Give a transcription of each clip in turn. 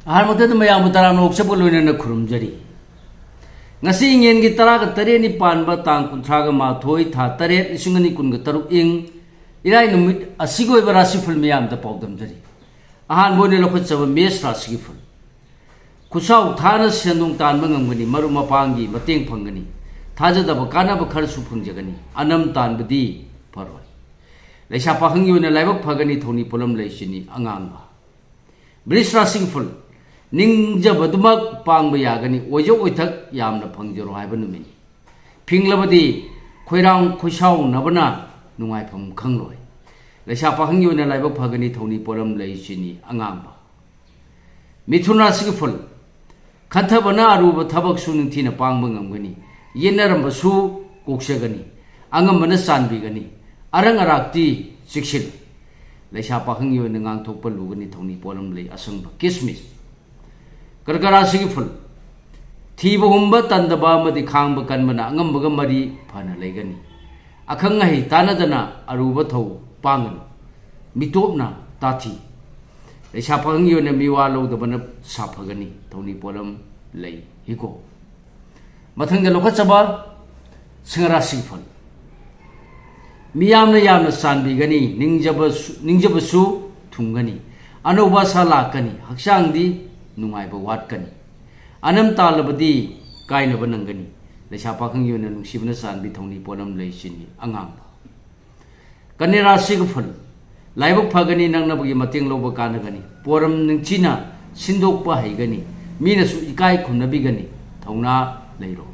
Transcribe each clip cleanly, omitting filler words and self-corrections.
Harmata mayam taram oksapu loina khurumjari ngasi ingen gi taraga tare ni panba tang kunthraga ma thoi tha tare isingani kunga taruk ing irai numit asigoi barasi ful mayam da pawdam jari ahan bone lokhot chaba mes rasi ful kusau thana sendung tan mangangani maru mapangi mateng phangani thaja da bakana ba khar su phungjagani anam tan budi paroi leisa pahangi una laibak phagani thoni polam leisini angang ba bris rasi ful Ningjabaduma pang bayagani, ojo oitak yamna pangjaro habanumini. Pinglabadi, Koirang Kushaw Nabana, Nungai Pam Kangloi. Lashapa Hangu na Laiba Pagani Tony Polam Laishini, Angamba. Mituna Sigful Katabana Aruba Tabak Sunintina Pangmangani, Yenarambasu, Kokshagani, Angamana Sanbigani, Arangarakti, Sixil. Lashapa Hangu and Ngang Topalugani Tony Polam Lay Asamba, Kismis. Karkarasi ful Thiba humba tandaba madi khangba kanbana angambaga mari phana legani akhanga hi tanadana aruba thau pangan mitopna tathi leisa phangi ona miwa lodabana saphagani thoni polam lei hiko mathangda lokhachaba singarasi ful miyamna yamna sanbi gani ningjabasu thungani anoba sala kani haksangdi Nungai ba wat kani anam talabadi kaina banangani leisa pakhang yuna nungsibna san bi thongni polam leisini angang kanira sigful laibak phagani nangna bugi mateng loba kanagani poram ningchina sindok pa haigani mina su ikai khunnabi gani thongna leiro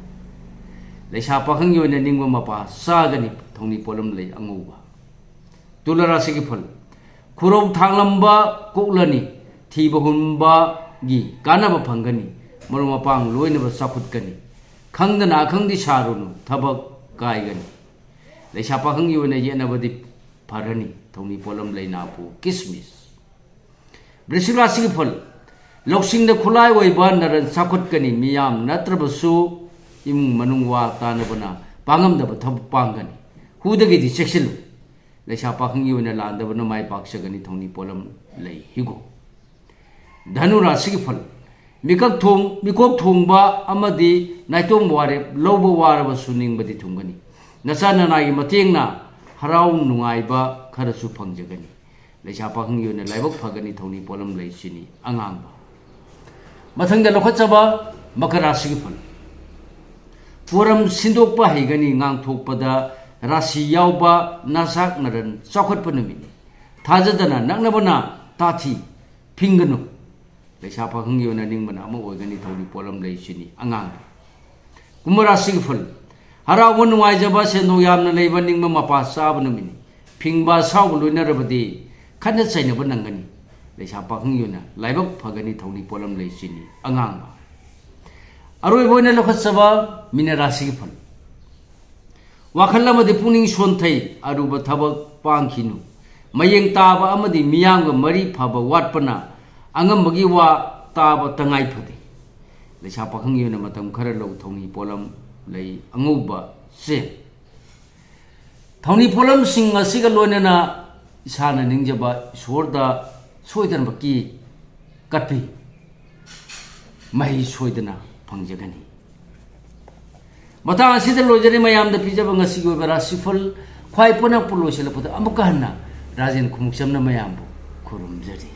leisa pakhang yuna ningwa mapa sagani thongni polam lei anguba tulara sigful khurong thanglamba koklani thiba humba gi kanaba phangani maruma pang loina ba sakhut kani khangdana khangdi sarunu thabak kaigani leisa pakhang yuna yena badi pharani thongni polam leina pu kismis brisila sigful loksing da khulai oi ban naran sakhut kani miyam natrabasu imung manungwa tanabana pangam da thab pangani hudagi di seksilu leisa pakhang yuna landabana mai paksagani thongni polam lei higo Dhanura Sigful Mikok Thongba Amadi Naitong Ware Lobo Waraba Suning Badi Tungani Nasana Nagi Matengna Harau Nungaiba Karasu Pangjagani Leisa Pahang Yuna Laibok Pagani Tony Polam Laisini Angamba Matanga Lokhachaba Makara Sigful Puram Sindokpa Higani Ngang Thokpada Rasi Yauba Nasak Naran Sakot Panamini Tajadana Nagnabana Tati Pinganu Leisa pakhang yuna ningmana ama oigani thoni polam leisini angang kumara sigful haraw nuai jaba seno yamna leiba ningma mapa sabna mini phingba saw loina rabadi khana chaina banangani leisa pakhang yuna laibak phagani thoni polam leisini angang aroi boina lokhasaba minara sigful wakhallamadi puning sonthai aruba thabak pangkhinu mayeng taba amadi miyangga mari phaba watpana Angam bagi wa taba tangai phadi leisa pakhang yuna matam khara lo thongni polam lei anguba se thongni polam sing asiga loina na isana ningjaba sorda soidan baki katpi mai soidana phangjagani mata asida lojari mayam da pijaba ngasi go bara sifal khwai pona pulo sela puta amukana rajen khumuksamna mayam kurum jari